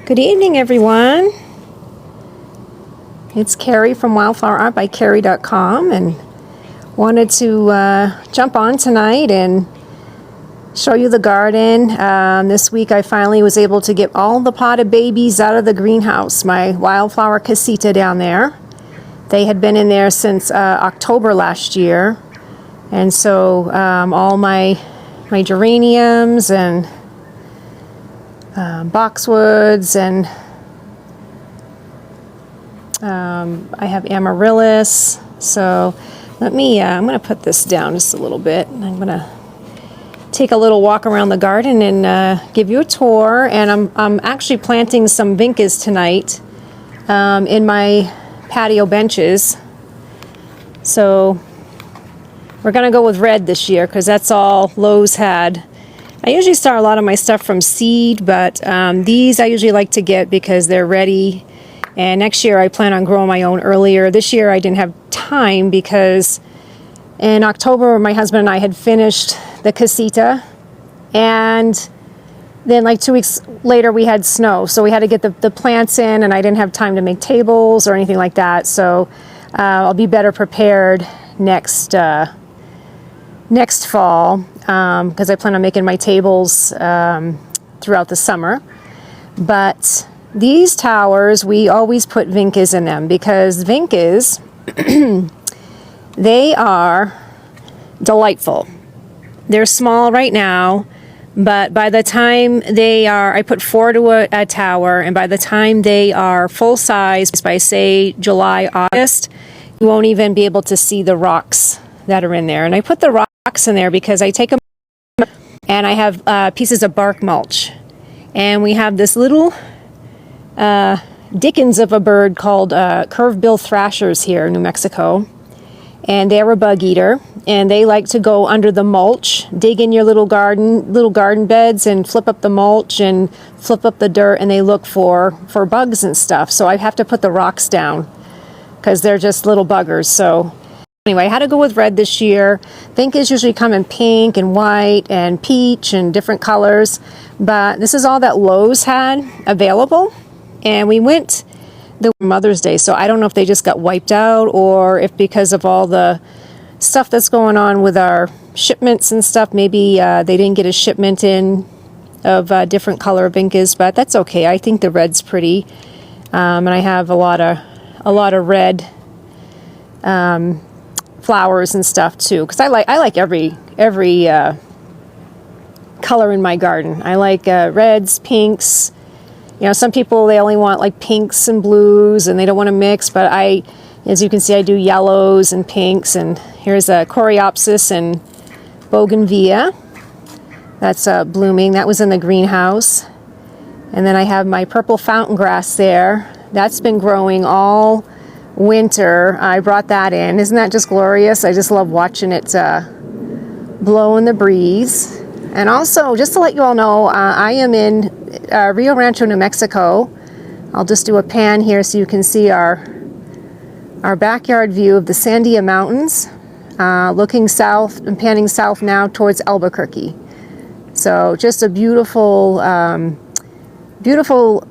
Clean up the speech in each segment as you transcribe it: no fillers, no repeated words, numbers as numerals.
Good evening, everyone. It's Carrie from wildflowerartbycarrie.com, and wanted to jump on tonight and show you the garden. This week I finally was able to get all the potted babies out of the greenhouse, my wildflower casita down there. They had been in there since October last year, and so all my geraniums and boxwoods, and I have amaryllis. So let me, I'm going to put this down just a little bit. I'm going to take a little walk around the garden and give you a tour. And I'm actually planting some vincas tonight in my patio benches. So we're going to go with red this year because that's all Lowe's had. I usually start a lot of my stuff from seed, but these I usually like to get because they're ready. And next year I plan on growing my own earlier. This year I didn't have time because in October my husband and I had finished the casita, and then like 2 weeks later we had snow, so we had to get the plants in, and I didn't have time to make tables or anything like that. So I'll be better prepared next fall, because I plan on making my tables throughout the summer. But these towers, we always put vincas in them because vincas, they are delightful. They're small right now, but by the time they are, I put 4 to a tower, and by the time they are full size, by say July, August, you won't even be able to see the rocks that are in there. And I put the rocks in there because I take them and I have pieces of bark mulch, and we have this little dickens of a bird called curve-bill thrashers here in New Mexico, and they're a bug eater, and they like to go under the mulch, dig in your little garden beds, and flip up the mulch and flip up the dirt, and they look for bugs and stuff. So I have to put the rocks down because they're just little buggers. So anyway, I had to go with red this year. Vincas usually come in pink and white and peach and different colors, but this is all that Lowe's had available. And we went the Mother's Day, so I don't know if they just got wiped out or if because of all the stuff that's going on with our shipments and stuff, maybe they didn't get a shipment in of different color vincas, but that's okay. I think the red's pretty, and I have a lot of red flowers and stuff too, because I like every color in my garden. I like reds, pinks. You know, some people, they only want like pinks and blues and they don't want to mix, but as you can see, I do yellows and pinks. And here's a coreopsis and bougainvillea that's blooming. That was in the greenhouse. And then I have my purple fountain grass there. That's been growing all winter. I brought that in. Isn't that just glorious? I just love watching it blow in the breeze. And also, just to let you all know, I am in Rio Rancho, New Mexico. I'll just do a pan here so you can see our backyard view of the Sandia Mountains, looking south and panning south now towards Albuquerque. So just a beautiful, beautiful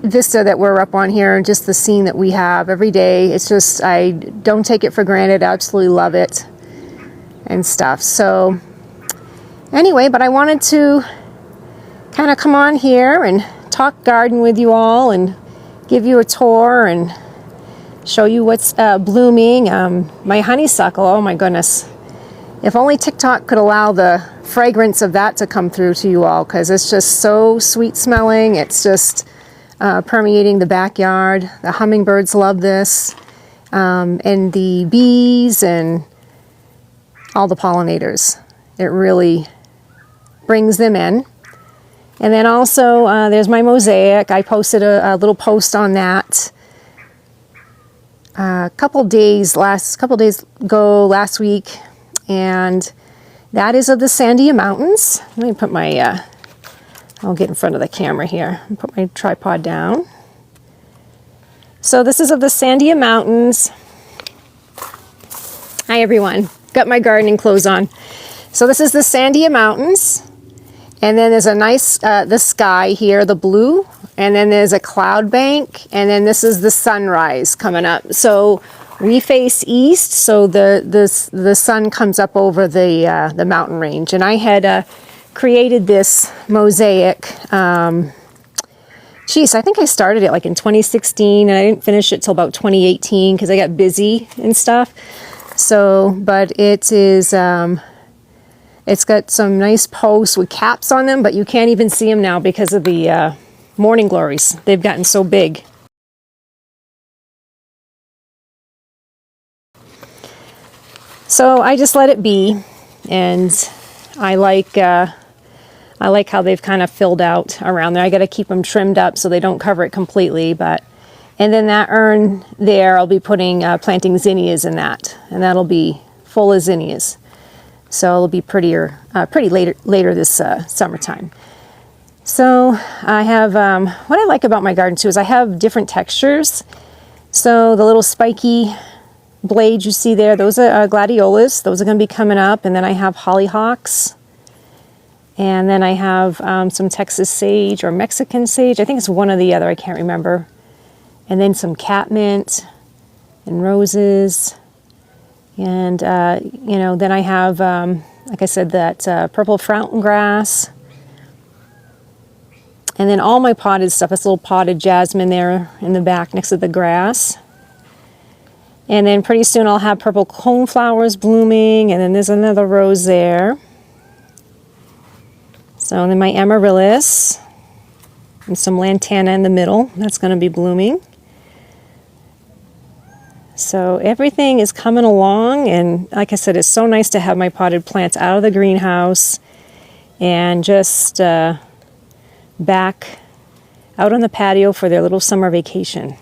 vista that we're up on here, and just the scene that we have every day. It's just, I don't take it for granted. I absolutely love it and stuff. So anyway, but I wanted to kind of come on here and talk garden with you all and give you a tour and show you what's blooming. My honeysuckle, oh my goodness. If only TikTok could allow the fragrance of that to come through to you all, because it's just so sweet smelling. It's just permeating the backyard. The hummingbirds love this, and the bees and all the pollinators. It really brings them in. And then also there's my mosaic. I posted a little post on that a couple days ago last week, and that is of the Sandia Mountains. Let me put my I'll get in front of the camera here and put my tripod down. So this is of the Sandia Mountains. Hi everyone, got my gardening clothes on. So this is the Sandia Mountains, and then there's a nice the sky here, the blue, and then there's a cloud bank, and then this is the sunrise coming up. So we face east, so the sun comes up over the mountain range. And I had created this mosaic. Geez, I think I started it like in 2016, and I didn't finish it till about 2018 because I got busy and stuff. So, but it is, it's got some nice posts with caps on them, but you can't even see them now because of the morning glories. They've gotten so big. So I just let it be, and I like how they've kind of filled out around there. I got to keep them trimmed up so they don't cover it completely, but and then that urn there, I'll be putting planting zinnias in that, and that'll be full of zinnias. So it'll be pretty later this summertime. So I have what I like about my garden too is I have different textures. So the little spiky blades you see there, those are gladiolas. Those are going to be coming up, and then I have hollyhocks. And then I have some Texas sage or Mexican sage. I think it's one or the other. I can't remember. And then some catmint and roses. And, you know, then I have, like I said, that purple fountain grass. And then all my potted stuff, this little potted jasmine there in the back next to the grass. And then pretty soon I'll have purple coneflowers blooming. And then there's another rose there. So then my amaryllis and some lantana in the middle. That's going to be blooming. So everything is coming along, and like I said, it's so nice to have my potted plants out of the greenhouse and just back out on the patio for their little summer vacation.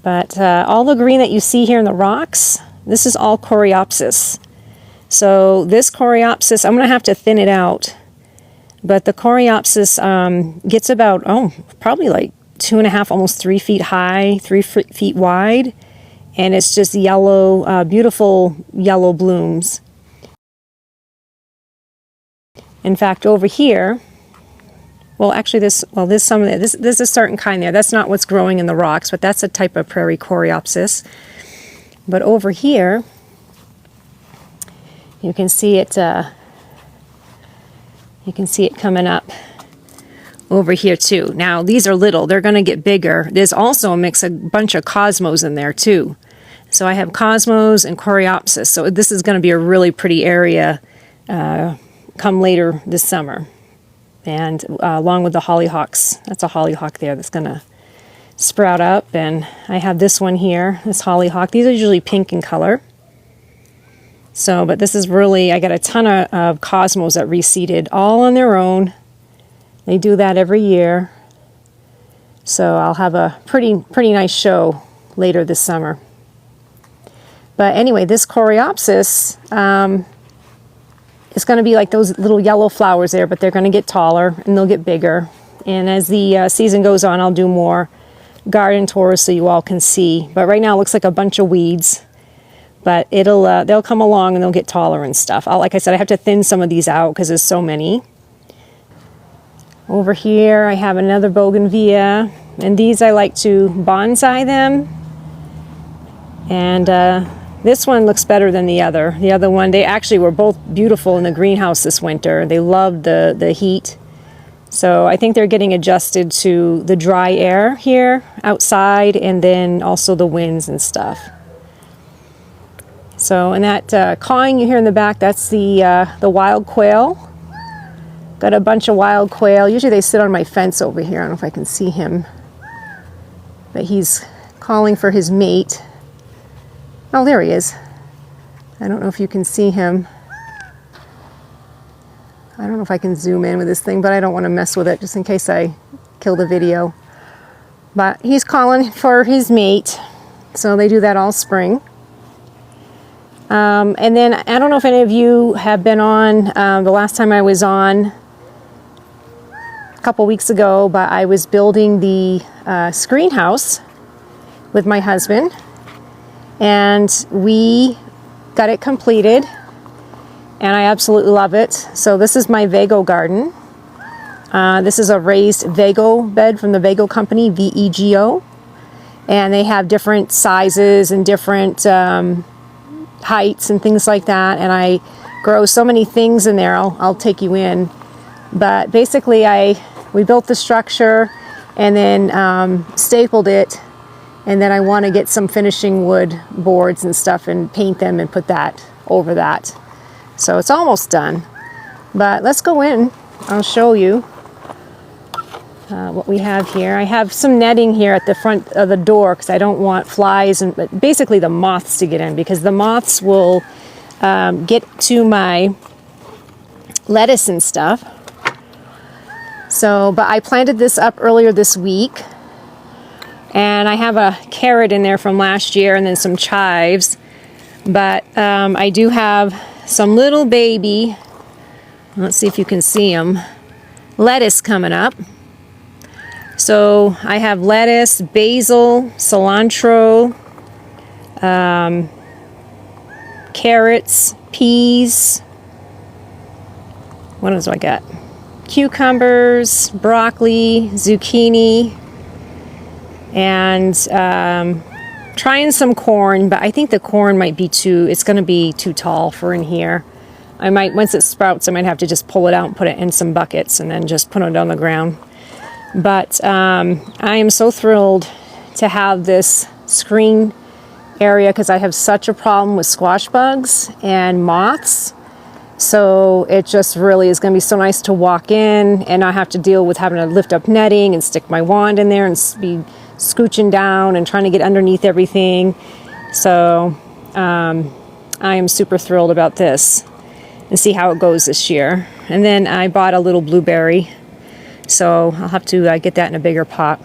But all the green that you see here in the rocks, this is all coreopsis. So this coreopsis, I'm going to have to thin it out, but the coreopsis gets about, probably like 2.5, almost 3 feet high, 3 feet wide, and it's just yellow, beautiful yellow blooms. In fact, over here, well, actually, there's some of it. There's a certain kind there. That's not what's growing in the rocks, but that's a type of prairie coreopsis. But over here, you can see it. You can see it coming up over here too. Now these are little. They're going to get bigger. There's also a bunch of cosmos in there too. So I have cosmos and coreopsis. So this is going to be a really pretty area come later this summer. And along with the hollyhocks, that's a hollyhock there that's going to sprout up. And I have this one here, this hollyhock. These are usually pink in color. So, but this is really, I got a ton of cosmos that reseeded all on their own. They do that every year. So I'll have a pretty nice show later this summer. But anyway, this coreopsis is going to be like those little yellow flowers there, but they're going to get taller and they'll get bigger. And as the season goes on, I'll do more garden tours so you all can see. But right now it looks like a bunch of weeds. But they'll come along and they'll get taller and stuff. Like I said, I have to thin some of these out because there's so many. Over here I have another bougainvillea, and these I like to bonsai them. And this one looks better than the other. The other one, they actually were both beautiful in the greenhouse this winter. They loved the heat. So I think they're getting adjusted to the dry air here outside, and then also the winds and stuff. So, and that cawing you hear in the back, that's the wild quail. Got a bunch of wild quail. Usually they sit on my fence over here. I don't know if I can see him. But he's calling for his mate. Oh, there he is. I don't know if you can see him. I don't know if I can zoom in with this thing, but I don't want to mess with it just in case I kill the video. But he's calling for his mate. So they do that all spring. And then I don't know if any of you have been on, the last time I was on a couple weeks ago, but I was building the screen house with my husband, and we got it completed, and I absolutely love it. So this is my Vago garden. This is a raised Vego bed from the Vego company, V-E-G-O. And they have different sizes and different heights and things like that. And I grow so many things in there. I'll take you in. But basically, we built the structure and then stapled it. And then I want to get some finishing wood boards and stuff and paint them and put that over that. So it's almost done. But let's go in. I'll show you what we have here. I have some netting here at the front of the door because I don't want flies and basically the moths to get in, because the moths will get to my lettuce and stuff. So, but I planted this up earlier this week. And I have a carrot in there from last year and then some chives. But I do have some little baby, let's see if you can see them, lettuce coming up. So I have lettuce, basil, cilantro, carrots, peas. What else do I got? Cucumbers, broccoli, zucchini. And trying some corn, but I think the corn might be it's going to be too tall for in here. I might, once it sprouts, I might have to just pull it out and put it in some buckets and then just put it on the ground. But I am so thrilled to have this screen area because I have such a problem with squash bugs and moths. So it just really is going to be so nice to walk in and not have to deal with having to lift up netting and stick my wand in there and be scooching down and trying to get underneath everything. So I am super thrilled about this and see how it goes this year. And then I bought a little blueberry, so I'll have to get that in a bigger pot.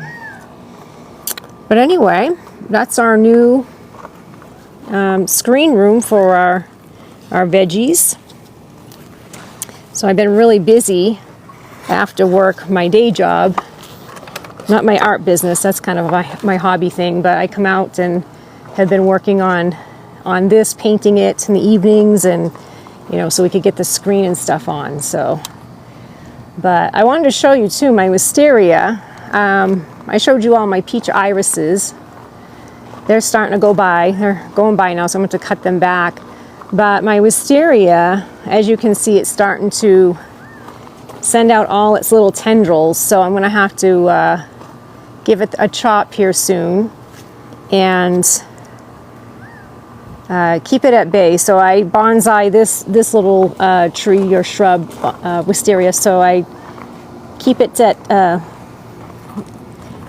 But anyway, that's our new screen room for our veggies. So I've been really busy after work, my day job. Not my art business, that's kind of my hobby thing, but I come out and have been working on this, painting it in the evenings, and so we could get the screen and stuff on. So, but I wanted to show you too my wisteria. I showed you all my peach irises. They're starting to go by. They're going by now, so I'm going to cut them back. But my wisteria, as you can see, it's starting to send out all its little tendrils. So I'm going to have to give it a chop here soon and keep it at bay. So I bonsai this little tree or shrub, wisteria. So I keep it at,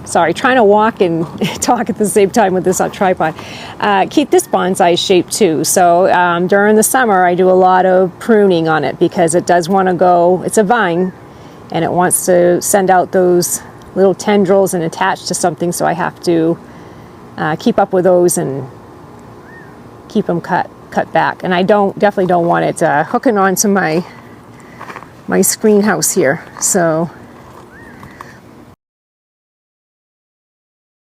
sorry, trying to walk and talk at the same time with this on tripod. Keep this bonsai shape too. So during the summer I do a lot of pruning on it because it does want to go, it's a vine and it wants to send out those little tendrils and attach to something, so I have to keep up with those and keep them cut back. And I definitely don't want it hooking onto my screen house here. So